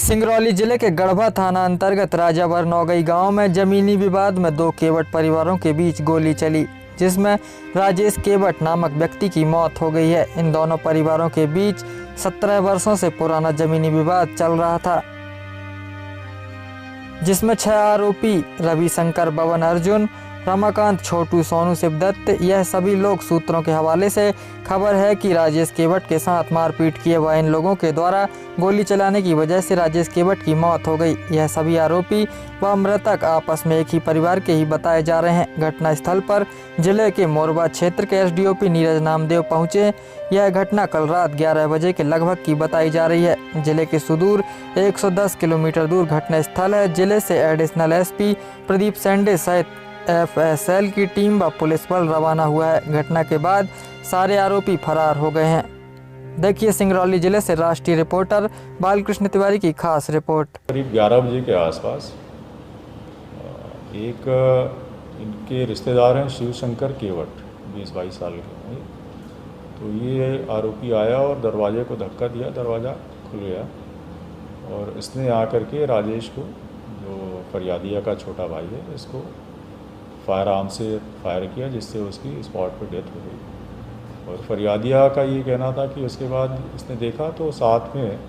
सिंगरौली जिले के गढ़वा थाना अंतर्गत राजावर नौगई गांव में जमीनी विवाद में दो केवट परिवारों के बीच गोली चली, जिसमें राजेश केवट नामक व्यक्ति की मौत हो गई है। इन दोनों परिवारों के बीच 17 वर्षों से पुराना जमीनी विवाद चल रहा था, जिसमें 6 आरोपी रविशंकर, बबन अर्जुन, रमाकांत, छोटू, सोनू, शिवदत्त, यह सभी लोग सूत्रों के हवाले से खबर है कि राजेश केवट के साथ मारपीट किए व इन लोगों के द्वारा गोली चलाने की वजह से राजेश केवट की मौत हो गई। यह सभी आरोपी व मृतक आपस में एक ही परिवार के ही बताए जा रहे हैं। घटनास्थल पर जिले के मोरबा क्षेत्र के एसडीओपी नीरज नामदेव पहुंचे। यह घटना कल रात 11 बजे के लगभग की बताई जा रही है। जिले के सुदूर 110 किलोमीटर दूर घटनास्थल है। जिले से एडिशनल एसपी प्रदीप सेंडे सहित एफएसएल की टीम व पुलिस बल रवाना हुआ है। घटना के बाद सारे आरोपी फरार हो गए हैं। देखिए सिंगरौली जिले से राष्ट्रीय रिपोर्टर बालकृष्ण तिवारी की खास रिपोर्ट। करीब 11 बजे के आसपास एक इनके रिश्तेदार हैं शिवशंकर केवट, 20-22 साल के। तो ये आरोपी आया और दरवाजे को धक्का दिया, दरवाज़ा खुल गया और इसने आकर के राजेश को, जो फरियादिया का छोटा भाई है, इसको फायर आर्म से फायर किया, जिससे उसकी स्पॉट पर डेथ हो गई। और फरियादिया का ये कहना था कि उसके बाद इसने देखा तो साथ में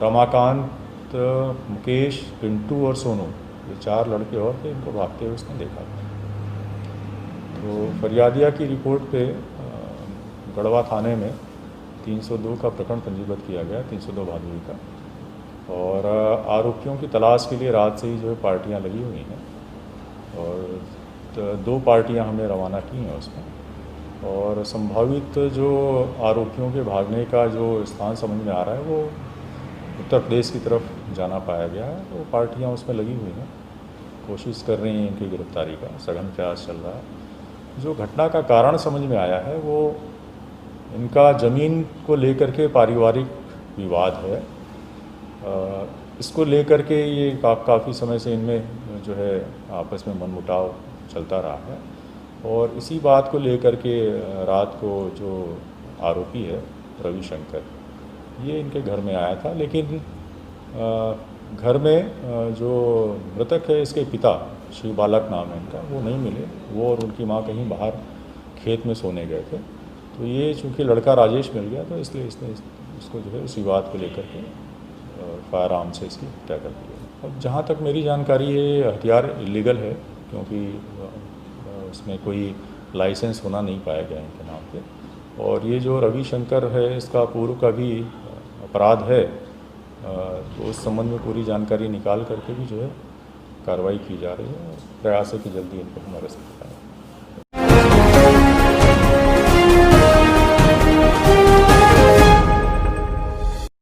रमाकांत, मुकेश, पिंटू और सोनू, ये 4 लड़के और थे, इनको भागते हुए उसने देखा। तो फरियादिया की रिपोर्ट पे गढ़वा थाने में 302 का प्रकरण पंजीबद्ध किया गया, 302 भादुड़ी का। और आरोपियों की तलाश के लिए रात से ही जो है पार्टियाँ लगी हुई हैं और 2 पार्टियां हमने रवाना की हैं उसमें। और संभावित जो आरोपियों के भागने का जो स्थान समझ में आ रहा है वो उत्तर प्रदेश की तरफ जाना पाया गया है। तो पार्टियां उसमें लगी हुई हैं, कोशिश कर रही हैं इनकी गिरफ्तारी का, सघन प्रयास चल रहा है। जो घटना का कारण समझ में आया है वो इनका ज़मीन को लेकर के पारिवारिक विवाद है। इसको लेकर के ये काफ़ी समय से इनमें जो है आपस में मनमुटाव चलता रहा है। और इसी बात को लेकर के रात को जो आरोपी है रविशंकर, ये इनके घर में आया था। लेकिन घर में जो मृतक है, इसके पिता शिव बालक नाम है इनका, वो नहीं मिले। वो और उनकी माँ कहीं बाहर खेत में सोने गए थे। तो ये चूँकि लड़का राजेश मिल गया तो इसलिए इसने इसको जो है उस विवाद को लेकर के फायर आर्म से इसकी हत्या कर दी है। अब जहाँ तक मेरी जानकारी है, हथियार इलीगल है, क्योंकि उसमें कोई लाइसेंस होना नहीं पाया गया इनके नाम पे। और ये जो रविशंकर है, इसका पूर्व का भी अपराध है। तो उस संबंध में पूरी जानकारी निकाल करके भी जो है कार्रवाई की जा रही है। प्रयास है कि जल्दी इनको हम अरेस्ट कर पाएँ।